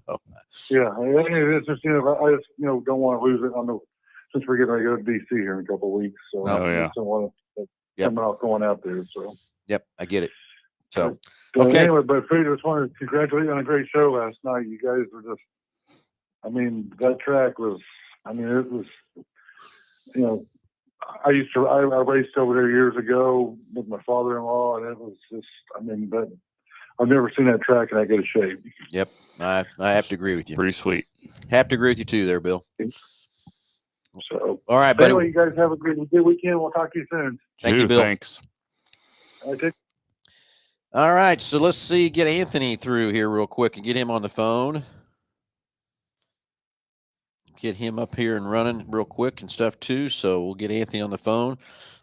yeah, it's just I just don't want to lose it. Since we're getting ready to go to DC here in a couple of weeks, so I just don't want to come out going out there. So I get it. So okay. Anyway, but I just wanted to congratulate you on a great show last night. You guys were just, that track was, it was, I raced over there years ago with my father-in-law, and it was just, but I've never seen that track in that good a shape. Yep. I have to agree with you. Pretty sweet. Have to agree with you too there, Bill. So, all right, buddy. Anyway, you guys have a good weekend. We'll talk to you soon. Thank you, Bill. Thanks. Okay. All right, so let's get Anthony through here real quick and get him on the phone. Get him up here and running real quick and stuff too. So we'll get Anthony on the phone.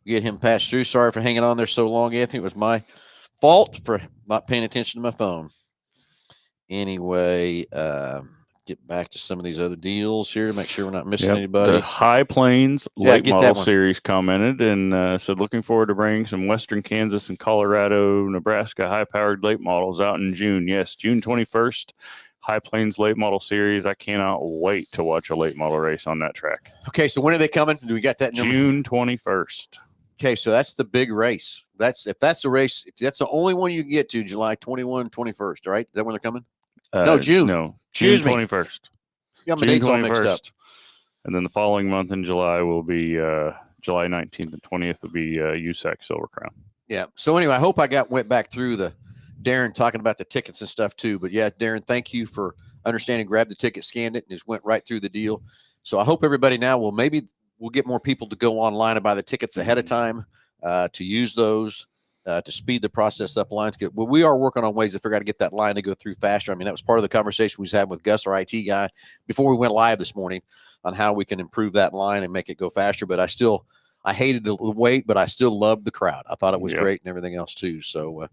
Get him passed through. Sorry for hanging on there so long, Anthony. It was my fault for not paying attention to my phone. Anyway, get back to some of these other deals here. Make sure we're not missing anybody. The High Plains Late Model Series commented and said, looking forward to bringing some Western Kansas and Colorado, Nebraska high-powered late models out in June. Yes, June 21st. High Plains Late Model Series. I cannot wait to watch a late model race on that track. Okay, so when are they coming? Do we got that number? June 21st. Okay, so that's the big race. If that's the race, if that's the only one you can get to, July 21, 21st, right? Is that when they're coming? No, June. No, June 21st. Yeah, my dates all mixed up. And then the following month in July will be July 19th and 20th will be USAC Silver Crown. Yeah. So anyway, I hope I went back through Darren talking about the tickets and stuff too. But yeah, Darren, thank you for understanding. Grabbed the ticket, scanned it, and just went right through the deal. So I hope everybody now we'll get more people to go online and buy the tickets ahead of time to use those to speed the process up. We are working on ways to figure out how to get that line to go through faster. That was part of the conversation we was having with Gus, our IT guy, before we went live this morning on how we can improve that line and make it go faster. But I hated the wait, but I still loved the crowd. I thought it was great and everything else too. So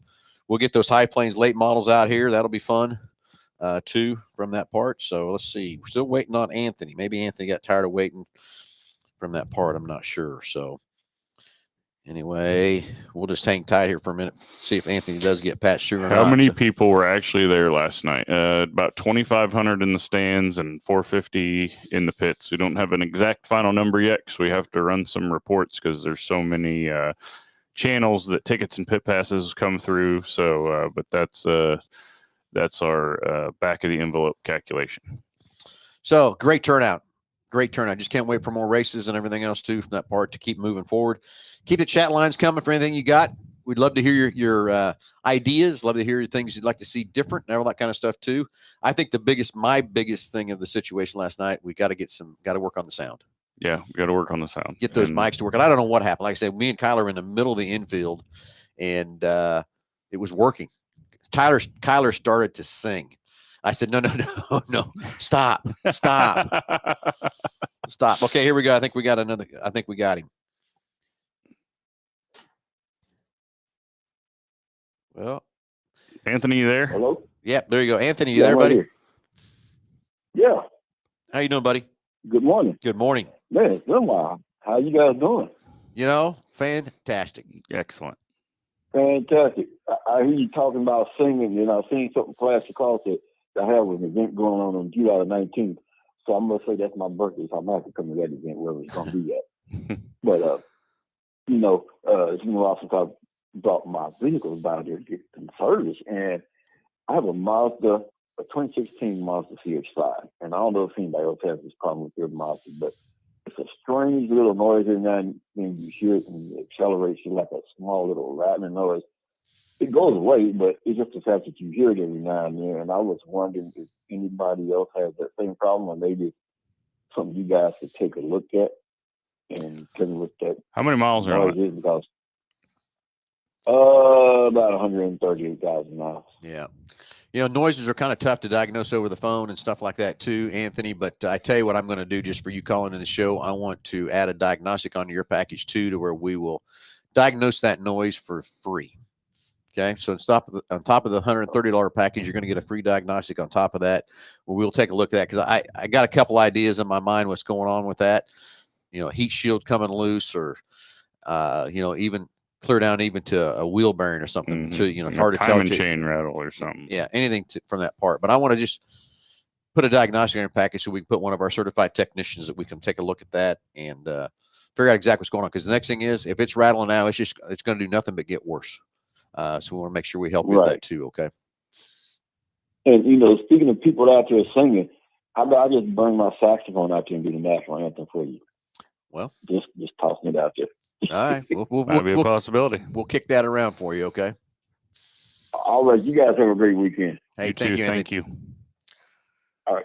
we'll get those High Plains late models out here. That'll be fun too from that part. So let's see. We're still waiting on Anthony. Maybe Anthony got tired of waiting from that part. I'm not sure. So anyway, we'll just hang tight here for a minute. See if Anthony does get patched through or not. How many people were actually there last night? About 2,500 in the stands and 450 in the pits. We don't have an exact final number yet because we have to run some reports because there's so many channels that tickets and pit passes come through. So, but that's our back of the envelope calculation. So great turnout. Great turnout. Just can't wait for more races and everything else too from that part to keep moving forward. Keep the chat lines coming for anything you got. We'd love to hear your ideas. Love to hear your things you'd like to see different and all that kind of stuff too. I think my biggest thing of the situation last night, we got to work on the sound. Yeah, we got to work on the sound. Get those mics to work. And I don't know what happened. Like I said, me and Kyler were in the middle of the infield, and it was working. Kyler started to sing. I said, no, stop. Stop. Okay, here we go. I think we got him. Well, Anthony, you there? Hello? yep, there you go. Anthony, you Yeah, there, I'm right buddy? here. Yeah. How you doing, buddy? Good morning. Good morning. Man, it's been a while. How you guys doing? Fantastic. Excellent. Fantastic. I hear you talking about singing, and I seen something flash across it. I have an event going on July the 19th. So I'm going to say that's my birthday, so I'm going to have to come to that event, wherever it's going to be at. But, it's been a while since I brought my vehicles down there to get some service. And I have a 2016 Mazda CX-5. And I don't know if anybody else has this problem with their Mazda, but it's a strange little noise every now and then you hear it and it accelerates you like a small little rattling noise. It goes away, but it's just the fact that you hear it every now and then. And I was wondering if anybody else has that same problem, or maybe something you guys could take a look at and tell me what that How many miles are on noise it? is, because about 138,000 miles. Yeah. Noises are kind of tough to diagnose over the phone and stuff like that too, Anthony. But I tell you what I'm going to do just for you calling in the show. I want to add a diagnostic onto your package too, to where we will diagnose that noise for free. Okay. So on top of the $130 package, you're going to get a free diagnostic on top of that. Well, we'll take a look at that, because I got a couple ideas in my mind what's going on with that. Heat shield coming loose, or, even clear down even to a wheel bearing or something. Mhm. To it's hard to tell. Timing chain rattle or something. Yeah, anything from that part. But I want to just put a diagnostic in your package so we can put one of our certified technicians that we can take a look at that and figure out exactly what's going on. Because the next thing is, if it's rattling now, it's going to do nothing but get worse. So we want to make sure we help you with that too. Okay. And speaking of people out there singing, how about I just bring my saxophone out there and do the national anthem for you? Well, just tossing it out there. All right, Might be a possibility. We'll kick that around for you. Okay. All right, you guys have a great weekend. Hey, Thank you. All right.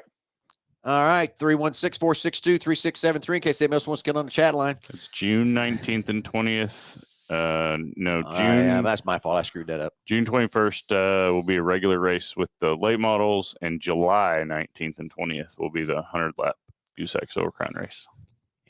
All right, 316-462-3673 in case anybody else wants to get on the chat line. It's June 19th and 20th. June. Yeah, that's my fault. I screwed that up. June 21st will be a regular race with the late models, and July 19th and 20th will be the 100-lap USAC Silver Crown race.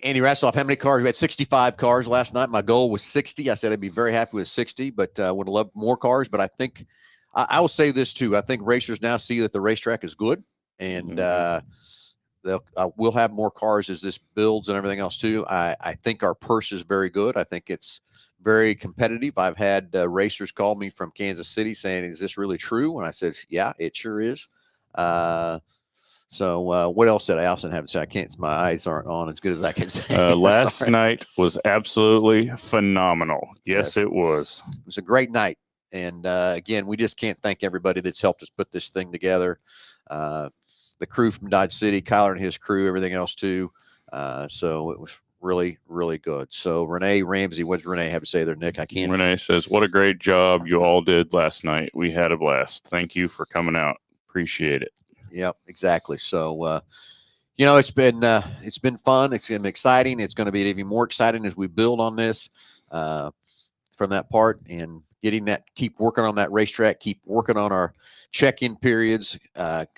Andy Rassoff, how many cars? We had 65 cars last night. My goal was 60. I said I'd be very happy with 60, but would have loved more cars. But I think I will say this too. I think racers now see that the racetrack is good, and we'll have more cars as this builds and everything else too. I think our purse is very good. I think it's very competitive. I've had racers call me from Kansas City saying, "Is this really true?" And I said, "Yeah, it sure is." So what else did I also have to say? I can't. My eyes aren't on as good as I can say. Last night was absolutely phenomenal. Yes, it was. It was a great night. And again, we just can't thank everybody that's helped us put this thing together. The crew from Dodge City, Kyler and his crew, everything else too. So it was really, really good. So Renee Ramsey, what does Renee have to say there, Nick? I can't. Renee says, "What a great job you all did last night. We had a blast. Thank you for coming out. Appreciate it." Yep, exactly. So, it's been fun. It's been exciting. It's going to be even more exciting as we build on this from that part, and keep working on that racetrack, keep working on our check-in periods,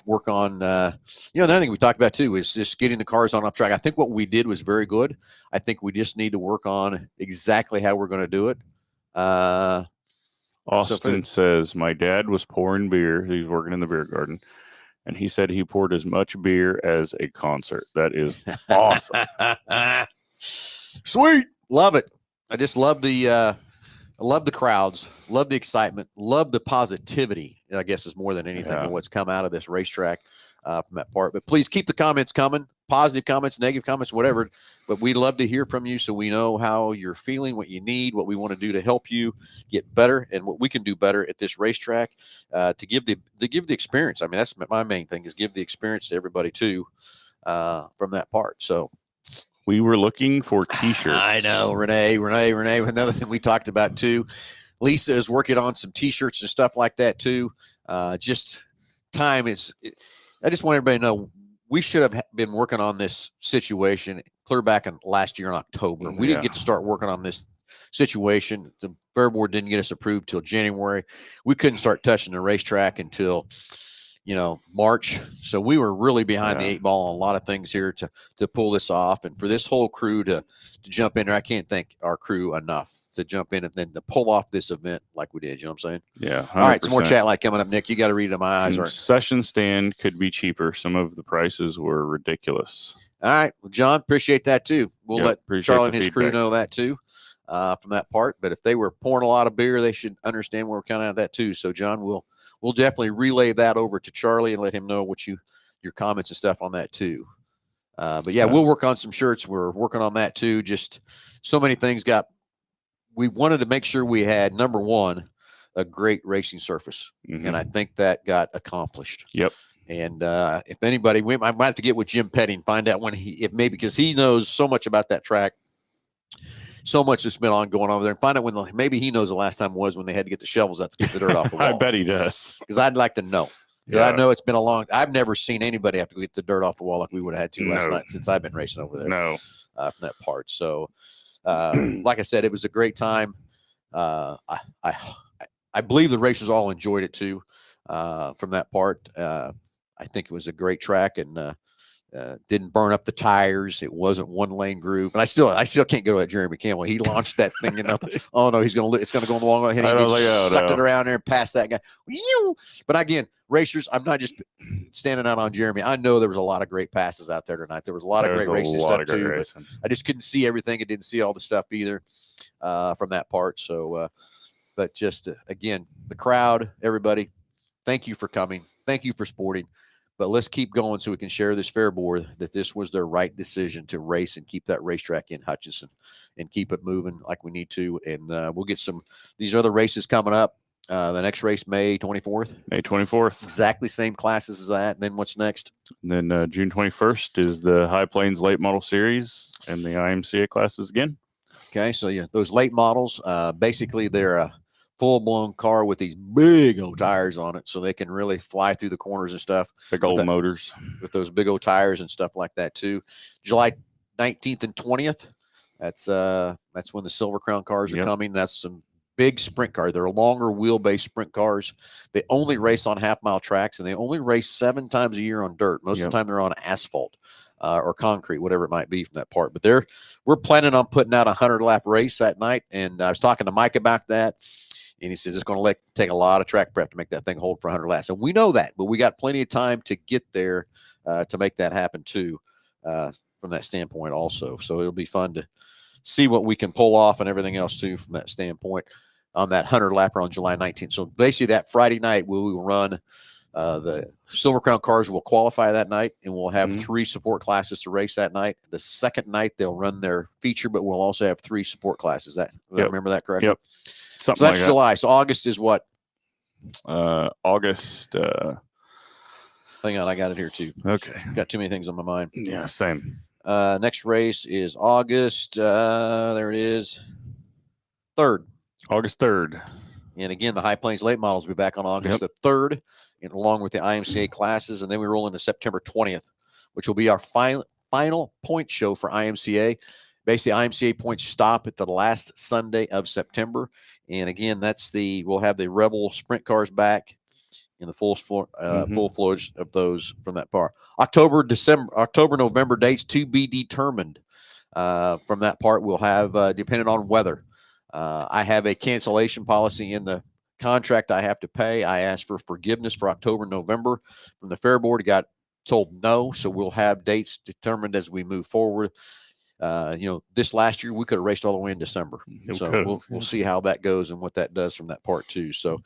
work on, the other thing we talked about too is just getting the cars on off track. I think what we did was very good. I think we just need to work on exactly how we're going to do it. Austin says, "My dad was pouring beer. He's working in the beer garden. And he said he poured as much beer as a concert." That is awesome. Sweet. Love it. I just love I love the crowds, love the excitement, love the positivity, I guess, is more than anything of what's come out of this racetrack from that part. But please keep the comments coming, positive comments, negative comments, whatever. But we'd love to hear from you so we know how you're feeling, what you need, what we want to do to help you get better, and what we can do better at this racetrack to give the experience. I mean, that's my main thing, is give the experience to everybody too from that part. So we were looking for T-shirts. I know, Renee. Another thing we talked about too. Lisa is working on some T-shirts and stuff like that too. Just time is. I just want everybody to know we should have been working on this situation clear back in last year in October. We didn't get to start working on this situation. The Fair Board didn't get us approved till January. We couldn't start touching the racetrack until March. So we were really behind the Yeah. 8 ball on a lot of things here to pull this off. And for this whole crew to jump in there, I can't thank our crew enough to jump in and then to pull off this event like we did. You know what I'm saying? Yeah. 100%. All right. Some more chat light coming up, Nick. You got to read it. My eyes aren't. Concession stand could be cheaper. Some of the prices were ridiculous. All right. Well, John, appreciate that too. We'll Yep, let appreciate Charlie the and his crew feedback. know that too from that part. But if they were pouring a lot of beer, they should understand where we're kind of at that too. So, John, we'll definitely relay that over to Charlie and let him know what your comments and stuff on that too. But yeah, we'll work on some shirts. We're working on that too. Just so many things we wanted to make sure we had, number one, a great racing surface. Mhm. And I think that got accomplished. Yep. And if anybody, I might have to get with Jim Petty and find out because he knows so much about that track, so much that's been ongoing over there, and find out maybe he knows the last time was when they had to get the shovels out to get the dirt off the wall. I bet he does. Because I'd like to know. Yeah. I know it's been I've never seen anybody have to get the dirt off the wall like we would have had to last night since I've been racing over there. No. From that part. So, like I said, it was a great time. I believe the racers all enjoyed it too. From that part, I think it was a great track and didn't burn up the tires. It wasn't one lane group, and I still can't go to that Jeremy Campbell. He launched that thing, and oh no, it's going to go in the long way. He sucked it around there and past that guy. But again, racers, I'm not just standing out on Jeremy. I know there was a lot of great passes out there tonight. There was a lot of great racing stuff too. But I just couldn't see everything. I didn't see all the stuff either from that part. So, but just again, the crowd, everybody, thank you for coming. Thank you for supporting. But let's keep going so we can share this fair board that this was their right decision to race and keep that racetrack in Hutchinson and keep it moving like we need to. And we'll get these other races coming up. The next race, May 24th. May 24th. Exactly same classes as that. And then what's next? And then June 21st is the High Plains Late Model Series and the IMCA classes again. Okay, so yeah, those late models, basically they're a full-blown car with these big old tires on it, so they can really fly through the corners and stuff. Big old motors. With those big old tires and stuff like that too. July 19th and 20th, that's when the Silver Crown cars are coming. That's some big sprint cars. They're longer wheelbase sprint cars. They only race on half-mile tracks, and they only race 7 times a year on dirt. Most of the time they're on asphalt. Or concrete, whatever it might be from that part. But we're planning on putting out a 100-lap race that night. And I was talking to Mike about that. And he says it's going to take a lot of track prep to make that thing hold for 100 laps. And we know that, but we got plenty of time to get there to make that happen too from that standpoint also. So it'll be fun to see what we can pull off and everything else too from that standpoint on that 100-lapper on July 19th. So basically that Friday night we will run the Silver Crown cars will qualify that night, and we'll have 3 support classes to race that night. The second night they'll run their feature, but we'll also have 3 support classes. I remember that correctly? Yep. So that's like July. So August is what? August. Hang on, I got it here too. Okay. Got too many things on my mind. Yeah, same. Next race is August. There it is. 3rd. August 3rd. And again, the High Plains late models will be back on August the 3rd, and along with the IMCA classes. And then we roll into September 20th, which will be our final point show for IMCA. Basically, IMCA points stop at the last Sunday of September. And again, we'll have the Rebel sprint cars back in the full fledged of those from that part. October, November dates to be determined from that part. We'll have, depending on weather. I have a cancellation policy in the contract I have to pay. I asked for forgiveness for October, November. From the fair board, got told no. So we'll have dates determined as we move forward. This last year we could have raced all the way in December. We'll see how that goes and what that does from that part too. So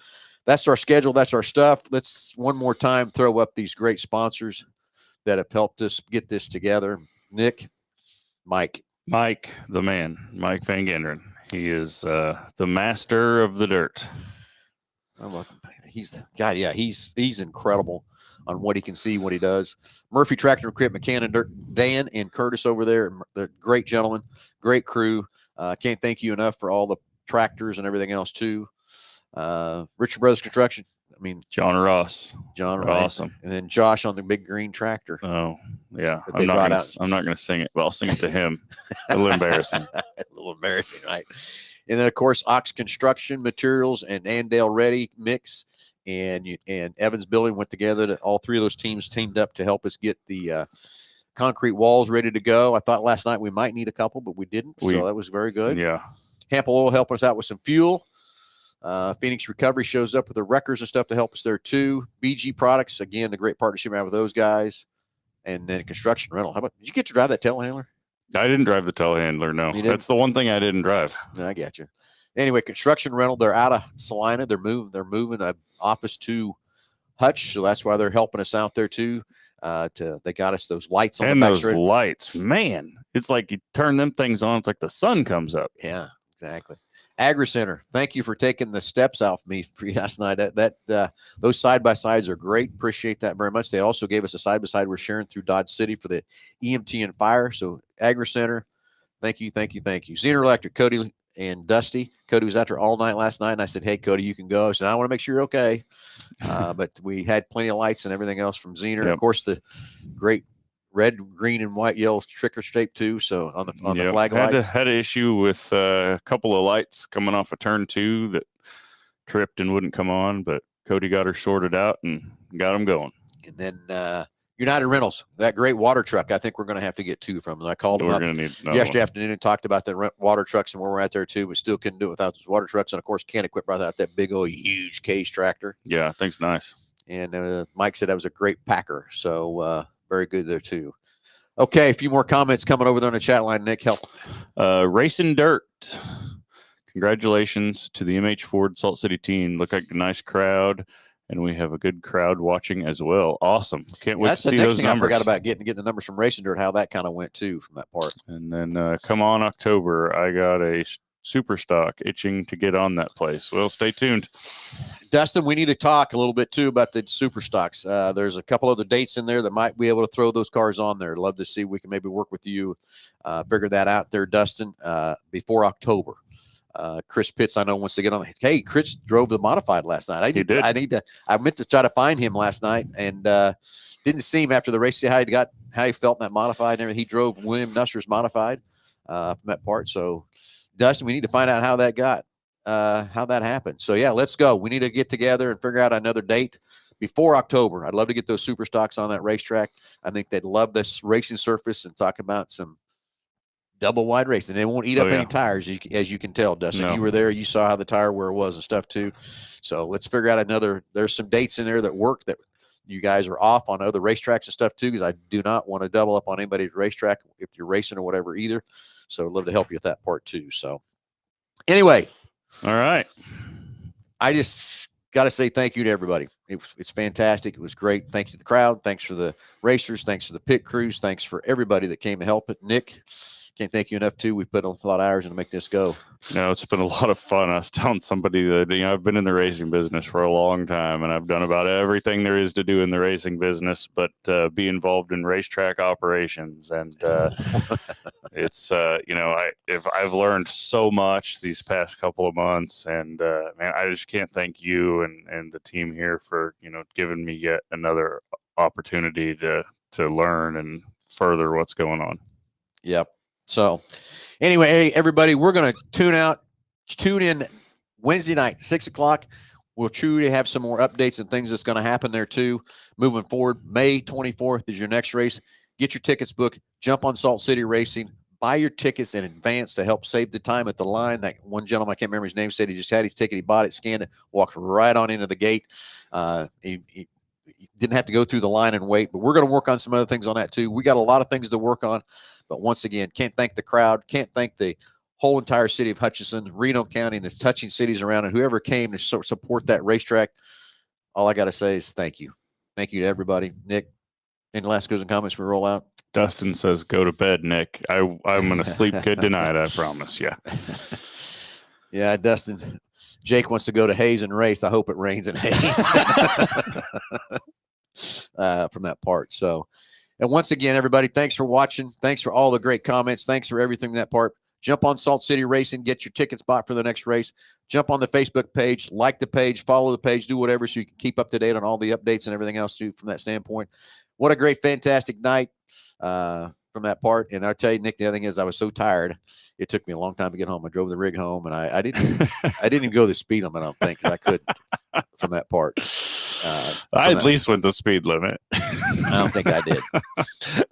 that's our schedule. That's our stuff. Let's one more time throw up these great sponsors that have helped us get this together. Nick, Mike, the man, Mike Van Genderen. He is the master of the dirt. He's the guy. Yeah, he's incredible on what he can see, what he does. Murphy Tractor Equipment, Dan and Curtis over there. They're great gentlemen, great crew. Can't thank you enough for all the tractors and everything else too. Richard Brothers Construction. I mean, John Ross, awesome. And then Josh on the big green tractor. Oh yeah, I'm not going to sing it, but I'll sing it to him. A little embarrassing. A little embarrassing, right? And then of course Ox Construction Materials and Andale Ready Mix and Evans Building went together. All three of those teams teamed up to help us get the concrete walls ready to go. I thought last night we might need a couple, but we didn't. So that was very good. Yeah. Hample Oil helping us out with some fuel. Phoenix Recovery shows up with the wreckers and stuff to help us there too. BG Products, again, the great partnership we have with those guys. And then Construction Rental. How about, did you get to drive that telehandler? I didn't drive the telehandler. No, that's the one thing I didn't drive. I got you. Anyway, Construction Rental, they're out of Salina. They're moving an office to Hutch. So that's why they're helping us out there too. They got us those lights on and the those lights, man, it's like you turn them things on. It's like the sun comes up. Yeah, exactly. Agri Center, thank you for taking the steps off me for last night. Those side by sides are great. Appreciate that very much. They also gave us a side by side we're sharing through Dodge City for the EMT and fire. So Agri Center, thank you. Zener Electric, Cody and Dusty. Cody was out there all night last night, and I said, "Hey, Cody, you can go." I said, "I want to make sure you're okay." But we had plenty of lights and everything else from Zener. Yep. Of course, the great red, green, and white, yellow trick or treat too. So on the flag lights, had an issue with a couple of lights coming off of turn 2 that tripped and wouldn't come on, but Cody got her sorted out and got them going. And then United Rentals, that great water truck. I think we're going to have to get 2 from them. I called them up yesterday afternoon and talked about the water trucks and where we're at there too. We still couldn't do it without those water trucks. And of course, Can Equip brought out that big old huge case tractor. Yeah, thing's nice. And Mike said that was a great packer. So very good there too. Okay, a few more comments coming over there on the chat line. Nick, help. Racing Dirt. Congratulations to the MH Ford Salt City team. Look like a nice crowd, and we have a good crowd watching as well. Awesome. Can't wait to see those numbers. That's the next thing I forgot about getting the numbers from Racing Dirt, how that kind of went too from that part. And then come on October, I got a super stock itching to get on that place. Well, stay tuned. Dustin, we need to talk a little bit too about the super stocks. There's a couple other dates in there that might be able to throw those cars on there. Love to see if we can maybe work with you, figure that out there, Dustin, before October. Chris Pitts, I know, wants to get on. Hey, Chris drove the modified last night. I meant to try to find him last night and didn't see him after the race. See how he felt in that modified and everything. He drove William Nusser's modified from that part. So, Dustin, we need to find out how that happened. So yeah, let's go. We need to get together and figure out another date before October. I'd love to get those super stocks on that racetrack. I think they'd love this racing surface and talk about some double wide racing. They won't eat up any tires, as you can tell, Dustin. No. You were there. You saw how the tire wear was and stuff too. So let's figure out there's some dates in there that work that you guys are off on other racetracks and stuff too, because I do not want to double up on anybody's racetrack if you're racing or whatever either. So I'd love to help you with that part too. So anyway. All right. I just got to say thank you to everybody. It's fantastic. It was great. Thanks to the crowd. Thanks for the racers. Thanks for the pit crews. Thanks for everybody that came to help it. Nick, can't thank you enough too. We put a lot of hours in to make this go. No, it's been a lot of fun. I was telling somebody that, I've been in the racing business for a long time, and I've done about everything there is to do in the racing business, but be involved in racetrack operations. And it's, I've learned so much these past couple of months, and man, I just can't thank you and the team here for, giving me yet another opportunity to learn and further what's going on. Yep. So anyway, hey, everybody, we're going to tune in Wednesday night, 6:00. We'll truly have some more updates and things that's going to happen there too. Moving forward, May 24th is your next race. Get your tickets booked. Jump on Salt City Racing. Buy your tickets in advance to help save the time at the line. That one gentleman, I can't remember his name, said he just had his ticket. He bought it, scanned it, walked right on into the gate. He didn't have to go through the line and wait, but we're going to work on some other things on that too. We got a lot of things to work on. But once again, can't thank the crowd, can't thank the whole entire city of Hutchinson, Reno County, and the touching cities around, and whoever came to support that racetrack. All I got to say is thank you. Thank you to everybody. Nick, any last goes and comments before we roll out? Dustin says, go to bed, Nick. I'm going to sleep good tonight, I promise. Yeah. Yeah, Dustin. Jake wants to go to Hayes and race. I hope it rains in Hayes from that part. So, and once again, everybody, thanks for watching. Thanks for all the great comments. Thanks for everything in that part. Jump on Salt City Racing. Get your tickets bought for the next race. Jump on the Facebook page. Like the page. Follow the page. Do whatever so you can keep up to date on all the updates and everything else too from that standpoint. What a great, fantastic night from that part. And I'll tell you, Nick, the other thing is I was so tired. It took me a long time to get home. I drove the rig home, and I didn't even go the speed limit, I don't think, 'cause I couldn't. from that part. I at least went the speed limit. I don't think I did.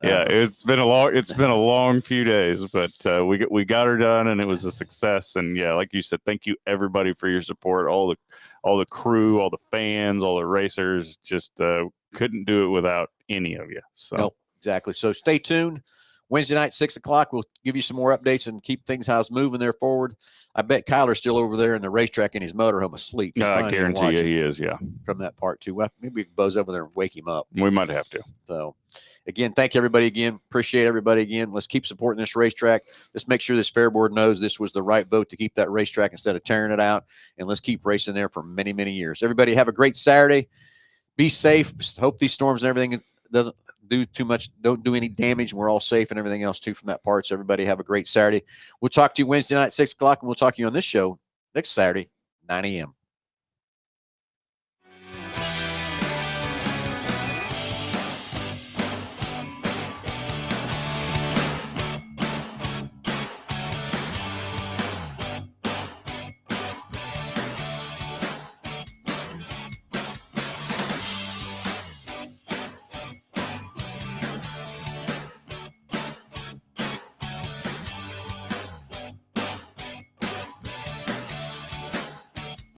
Yeah, it's been a long few days, but we got her done, and it was a success. And yeah, like you said, thank you everybody for your support. All the crew, all the fans, all the racers. Just couldn't do it without any of you. So nope, exactly. So stay tuned. Wednesday night, 6 o'clock. We'll give you some more updates and keep things how it's moving there forward. I bet Kyler's still over there in the racetrack in his motorhome asleep. No, I guarantee you he is. Yeah, from that part too. Well, maybe we can buzz over there and wake him up. We might have to. So, again, thank you everybody again. Appreciate everybody again. Let's keep supporting this racetrack. Let's make sure this fair board knows this was the right vote to keep that racetrack instead of tearing it out. And let's keep racing there for many, many years. Everybody have a great Saturday. Be safe. Hope these storms and everything doesn't do too much, don't do any damage. We're all safe and everything else too from that part. So everybody have a great Saturday. We'll talk to you Wednesday night, 6 o'clock, and we'll talk to you on this show next Saturday, 9 a.m.